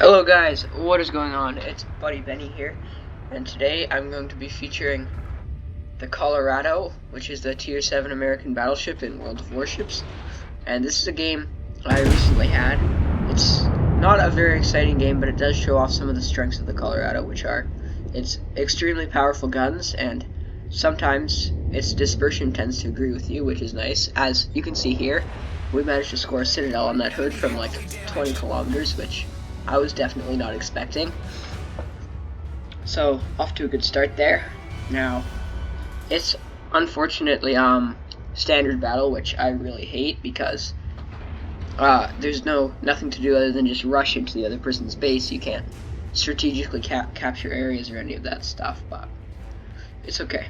Hello guys, what is going on? It's Buddy Benny here, and today I'm going to be featuring the Colorado, which is the Tier 7 American battleship in World of Warships. And this is a game I recently had. It's not a very exciting game, but it does show off some of the strengths of the Colorado, which are its extremely powerful guns, and sometimes its dispersion tends to agree with you, which is nice. As you can see here, we managed to score a Citadel on that hood from like 20 kilometers, which I was definitely not expecting. So, off to a good start there. Now, it's unfortunately standard battle, which I really hate because there's nothing to do other than just rush into the other person's base. You can't strategically capture areas or any of that stuff, but it's okay.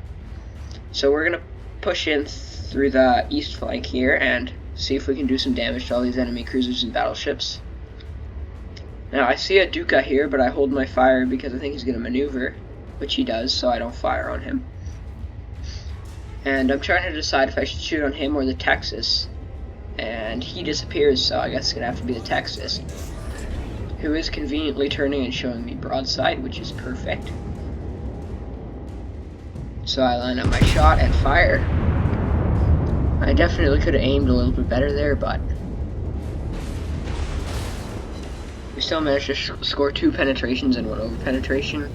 So we're gonna push in through the east flank here and see if we can do some damage to all these enemy cruisers and battleships. Now, I see a Duca here, but I hold my fire because I think he's going to maneuver, which he does, so I don't fire on him. And I'm trying to decide if I should shoot on him or the Texas. And he disappears, so I guess it's going to have to be the Texas, who is conveniently turning and showing me broadside, which is perfect. So I line up my shot and fire. I definitely could have aimed a little bit better there, but we still managed to score 2 penetrations and 1 over penetration,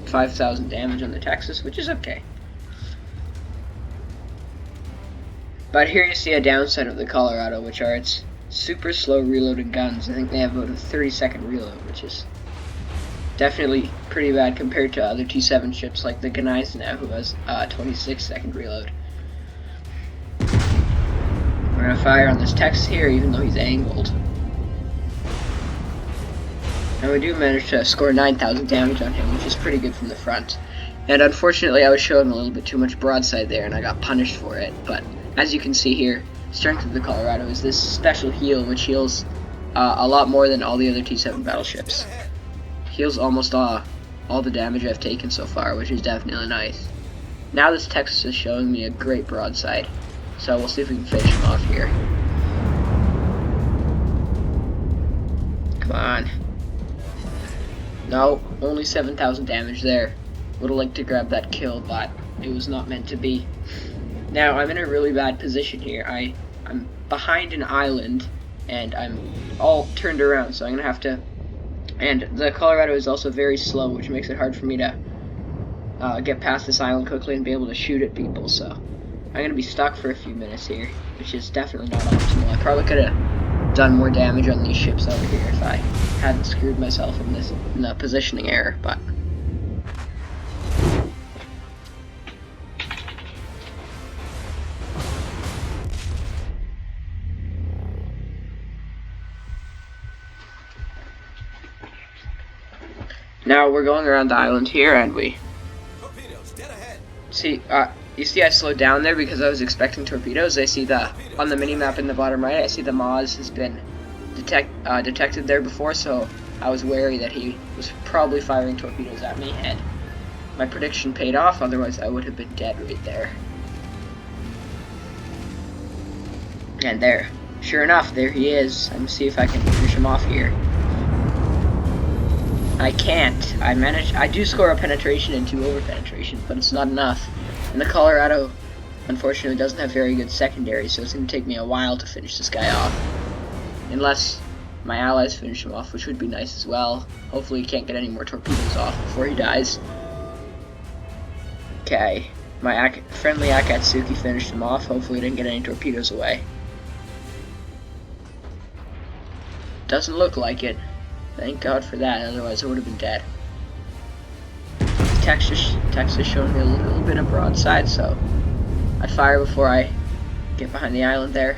5,000 damage on the Texas, which is okay. But here you see a downside of the Colorado, which are its super slow reloading guns. I think they have about a 30-second reload, which is definitely pretty bad compared to other T7 ships like the Goliath now, who has a 26-second reload. We're going to fire on this Texas here, even though he's angled. And we do manage to score 9,000 damage on him, which is pretty good from the front. And unfortunately, I was showing a little bit too much broadside there, and I got punished for it. But as you can see here, strength of the Colorado is this special heal, which heals a lot more than all the other T7 battleships. Heals almost all the damage I've taken so far, which is definitely nice. Now this Texas is showing me a great broadside, so we'll see if we can finish him off here. Come on. No, only 7,000 damage there. Would've liked to grab that kill, but it was not meant to be. Now, I'm in a really bad position here. I'm behind an island, and I'm all turned around, so I'm gonna have to... And the Colorado is also very slow, which makes it hard for me to get past this island quickly and be able to shoot at people, so I'm gonna be stuck for a few minutes here, which is definitely not optimal. I probably could have done more damage on these ships over here if I hadn't screwed myself in the positioning error, but now we're going around the island here, and we see you see I slowed down there because I was expecting torpedoes. I see on the mini-map in the bottom right, I see the WOWS has been detected there before, so I was wary that he was probably firing torpedoes at me, and my prediction paid off, otherwise I would have been dead right there. And there, sure enough, there he is. I'm gonna see if I can finish him off here. I can't. I do score a penetration and 2 over penetration, but it's not enough. And the Colorado, unfortunately, doesn't have very good secondary, so it's going to take me a while to finish this guy off. Unless my allies finish him off, which would be nice as well. Hopefully he can't get any more torpedoes off before he dies. Okay, my friendly Akatsuki finished him off. Hopefully he didn't get any torpedoes away. Doesn't look like it. Thank God for that, otherwise I would have been dead. Texas showing me a little bit of broadside, so I'd fire before I get behind the island there.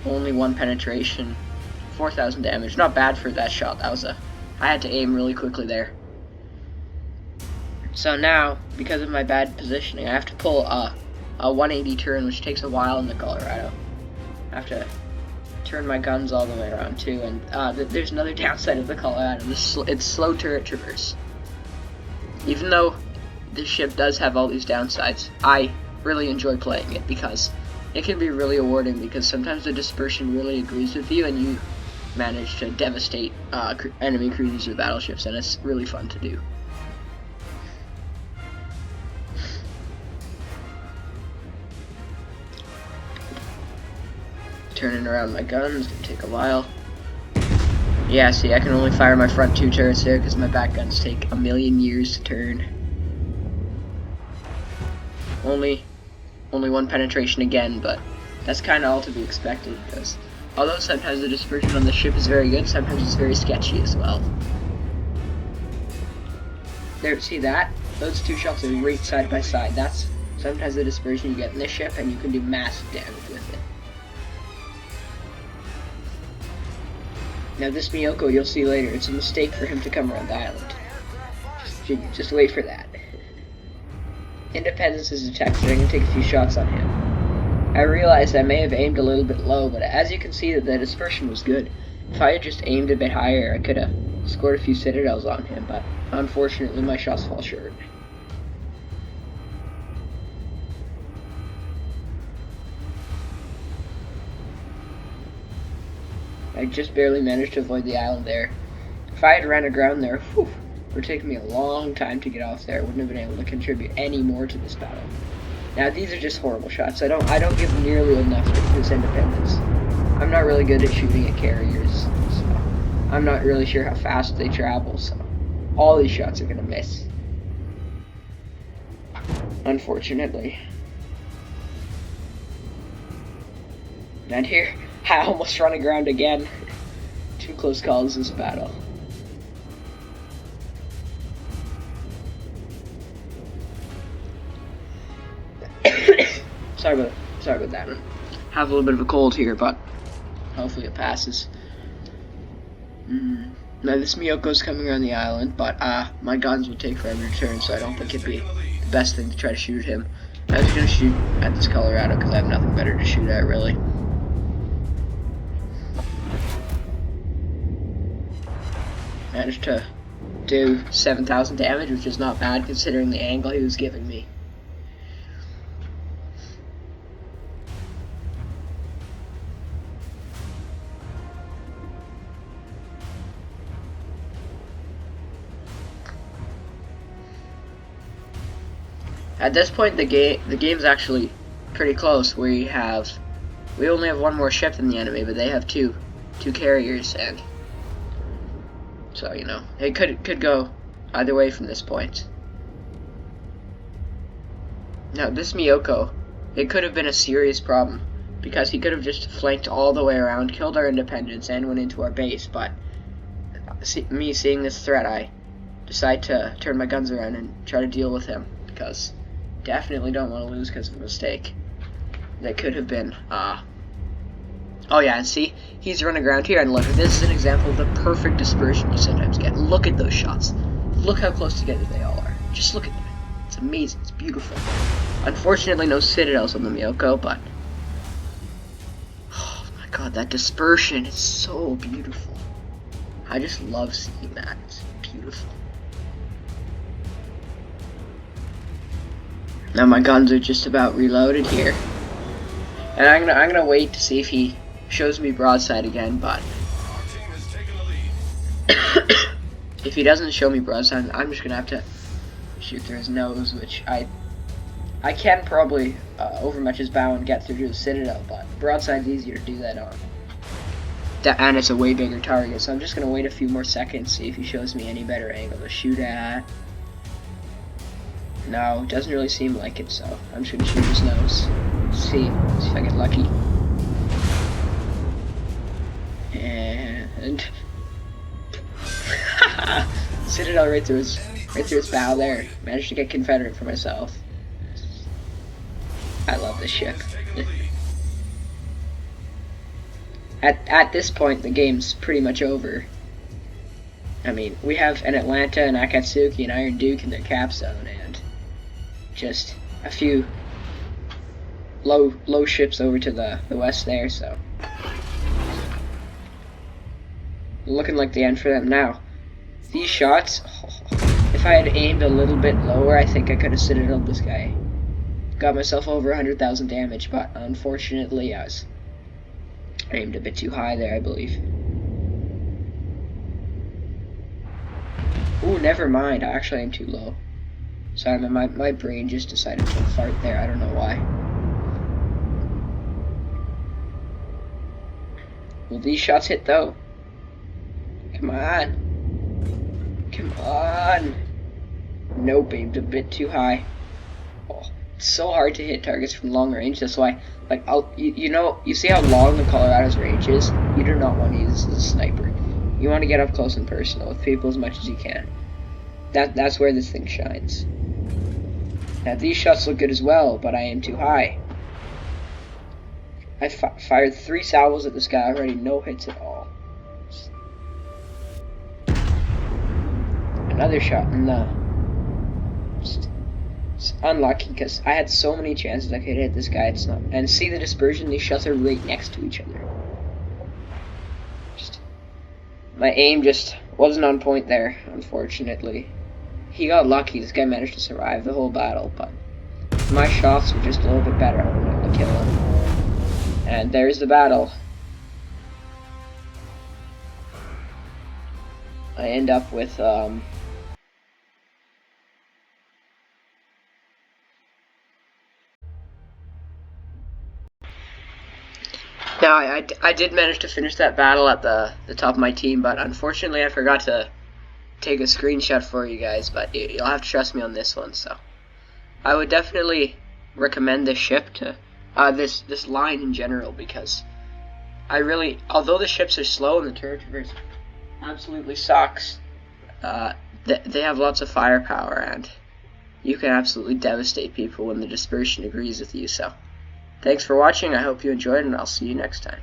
Only 1 penetration, 4,000 damage. Not bad for that shot. I had to aim really quickly there. So now, because of my bad positioning, I have to pull a 180 turn, which takes a while in the Colorado. I have to turn my guns all the way around too, and there's another downside of the Colorado. It's slow turret traverse. Even though this ship does have all these downsides, I really enjoy playing it because it can be really rewarding, because sometimes the dispersion really agrees with you and you manage to devastate enemy cruisers or battleships, and it's really fun to do. Turning around my guns, gonna take a while. Yeah, see, I can only fire my front 2 turrets there because my back guns take a million years to turn. Only 1 penetration again, but that's kind of all to be expected, because although sometimes the dispersion on the ship is very good, sometimes it's very sketchy as well. There, see that? Those 2 shots are right side by side. That's sometimes the dispersion you get in this ship, and you can do massive damage with it. Now this Miyoko, you'll see later, it's a mistake for him to come around the island. Just wait for that. Independence is detected, I'm going to take a few shots on him. I realized I may have aimed a little bit low, but as you can see, the dispersion was good. If I had just aimed a bit higher, I could have scored a few citadels on him, but unfortunately my shots fall short. I just barely managed to avoid the island there. If I had ran aground there, whew, it would take me a long time to get off there. I wouldn't have been able to contribute any more to this battle. Now these are just horrible shots. I don't give nearly enough to this independence. I'm not really good at shooting at carriers, so I'm not really sure how fast they travel, so all these shots are gonna miss. Unfortunately. And here, I almost run aground again. 2 close calls this battle. Sorry about that. Have a little bit of a cold here, but hopefully it passes. Now this Miyoko's coming around the island, but my guns would take forever to turn, so I don't think it'd be the best thing to try to shoot him. I was gonna shoot at this Colorado because I have nothing better to shoot at, really. Managed to do 7,000 damage, which is not bad considering the angle he was giving me. At this point, the game's actually pretty close. We only have 1 more ship than the enemy, but they have two carriers, and so you know it could go either way from this point. Now this Miyoko, it could have been a serious problem because he could have just flanked all the way around, killed our independents, and went into our base. But me seeing this threat, I decide to turn my guns around and try to deal with him because definitely don't want to lose because of a mistake. That could have been, oh yeah, and see, he's running around here, and look, this is an example of the perfect dispersion you sometimes get. Look at those shots. Look how close together they all are. Just look at them. It's amazing. It's beautiful. Unfortunately, no citadels on the Miyoko, but oh my god, that dispersion is so beautiful. I just love seeing that. It's beautiful. Now my guns are just about reloaded here, and I'm gonna wait to see if he shows me broadside again. But if he doesn't show me broadside, I'm just gonna have to shoot through his nose, which I can probably overmatch his bow and get through to the citadel, but broadside's easier to do that on. And it's a way bigger target, so I'm just gonna wait a few more seconds, see if he shows me any better angle to shoot at. No, it doesn't really seem like it, so I'm just gonna shoot his nose. See if I get lucky. And Citadel right through his bow there. Managed to get Confederate for myself. I love this ship. At this point, the game's pretty much over. I mean, we have an Atlanta, an Akatsuki, and Iron Duke in their capstone, and just a few low ships over to the west there, so looking like the end for them now. These shots, if I had aimed a little bit lower, I think I could have citadeled this guy. Got myself over 100,000 damage, but unfortunately I was aimed a bit too high there, I believe. Ooh, never mind. Actually, I'm too low. Sorry, my brain just decided to fart there. I don't know why. Will these shots hit, though? Come on. Come on. Nope, aimed a bit too high. Oh, it's so hard to hit targets from long range. That's why, like, you see how long the Colorado's range is? You do not want to use this as a sniper. You want to get up close and personal with people as much as you can. That's where this thing shines. Now, these shots look good as well, but I am too high. I fired 3 salvos at this guy already, no hits at all. Another shot, no. It's unlucky because I had so many chances I could hit this guy. It's not. And see the dispersion? These shots are right next to each other. My aim just wasn't on point there, unfortunately. He got lucky. This guy managed to survive the whole battle, but my shots were just a little bit better. I would have to kill him. And there's the battle. I end up with Now, I did manage to finish that battle at the top of my team, but unfortunately I forgot to take a screenshot for you guys, but you'll have to trust me on this one. So I would definitely recommend this ship to this line in general, because although the ships are slow and the turret traverse absolutely sucks, they have lots of firepower, and you can absolutely devastate people when the dispersion agrees with you. So thanks for watching. I hope you enjoyed, and I'll see you next time.